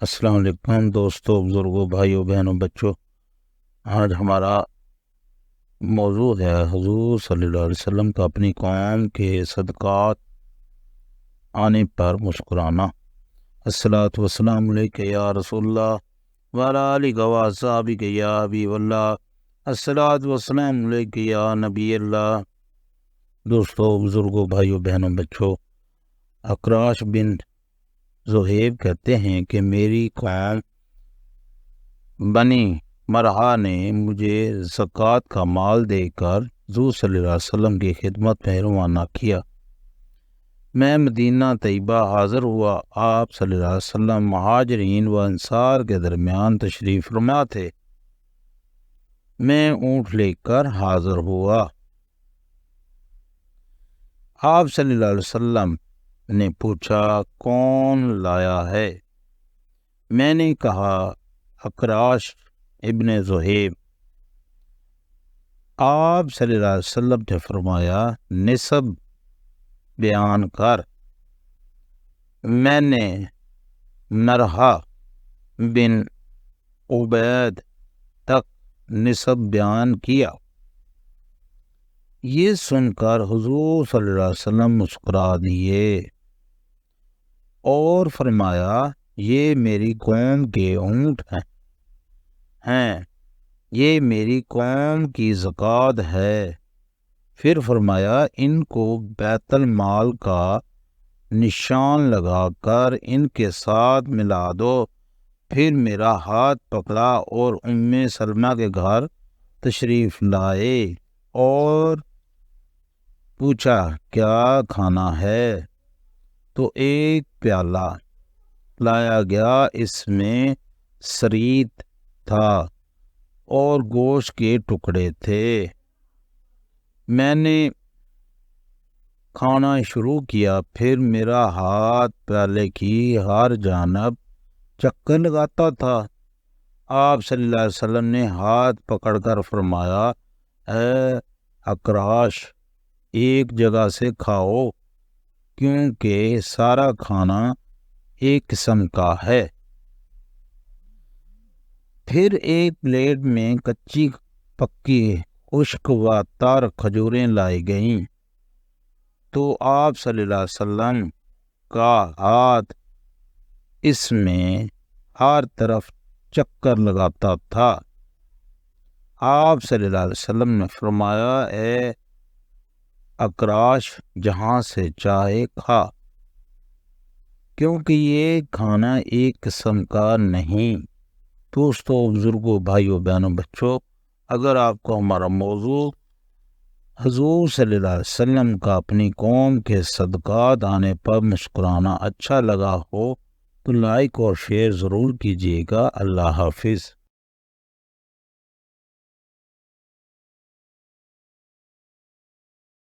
السلام علیکم دوستوں، بزرگوں، بھائیوں، بہنوں، بچوں۔ آج ہمارا موضوع ہے حضور صلی اللہ علیہ وسلم کا اپنی قوم کے صدقات آنے پر مسکرانا۔ الصلاۃ والسلام علیک یا رسول اللہ وعلی آلک و اصحابک یا حبیب اللہ۔ الصلاۃ والسلام علیک یا نبی اللہ۔ دوستوں، بزرگوں، بھائیوں، بہنوں، بچوں، اقراش بن زہیب کہتے ہیں کہ میری قوم بنی مرحا نے مجھے زکوٰۃ کا مال دے کر حضور صلی اللہ علیہ وسلم کی خدمت میں روانہ کیا۔ میں مدینہ طیبہ حاضر ہوا۔ آپ صلی اللہ علیہ وسلم مہاجرین و انصار کے درمیان تشریف فرما تھے۔ میں اونٹ لے کر حاضر ہوا۔ آپ صلی اللہ علیہ وسلم نے پوچھا، کون لایا ہے؟ میں نے کہا، اقراش ابن زہیب۔ آپ صلی اللہ علیہ وسلم نے فرمایا، نسب بیان کر۔ میں نے مرحا بن عبید تک نسب بیان کیا۔ یہ سن کر حضور صلی اللہ علیہ وسلم مسکرا دیے اور فرمایا، یہ میری قوم کے اونٹ ہیں، یہ میری قوم کی زکوٰۃ ہے۔ پھر فرمایا، ان کو بیت المال کا نشان لگا کر ان کے ساتھ ملا دو۔ پھر میرا ہاتھ پکڑا اور ام سلمہ کے گھر تشریف لائے اور پوچھا، کیا کھانا ہے؟ تو ایک پیالہ لایا گیا، اس میں سریت تھا اور گوشت کے ٹکڑے تھے۔ میں نے کھانا شروع کیا، پھر میرا ہاتھ پیالے کی ہر جانب چکر لگاتا تھا۔ آپ صلی اللہ علیہ وسلم نے ہاتھ پکڑ کر فرمایا، اے اقراش، ایک جگہ سے کھاؤ، کیونکہ سارا کھانا ایک قسم کا ہے۔ پھر ایک پلیٹ میں کچی پکی خشک و تر کھجوریں لائی گئیں، تو آپ صلی اللہ علیہ وسلم کا ہاتھ اس میں ہر طرف چکر لگاتا تھا۔ آپ صلی اللہ علیہ وسلم نے فرمایا، اے اقراش، جہاں سے چاہے کھا، کیونکہ یہ کھانا ایک قسم کا نہیں۔ دوستوں، بزرگوں، بھائیوں، بہنوں، بچوں، اگر آپ کو ہمارا موضوع حضور صلی اللہ علیہ وسلم کا اپنی قوم کے صدقات آنے پر مسکرانا اچھا لگا ہو تو لائک اور شیئر ضرور کیجیے گا۔ اللہ حافظ۔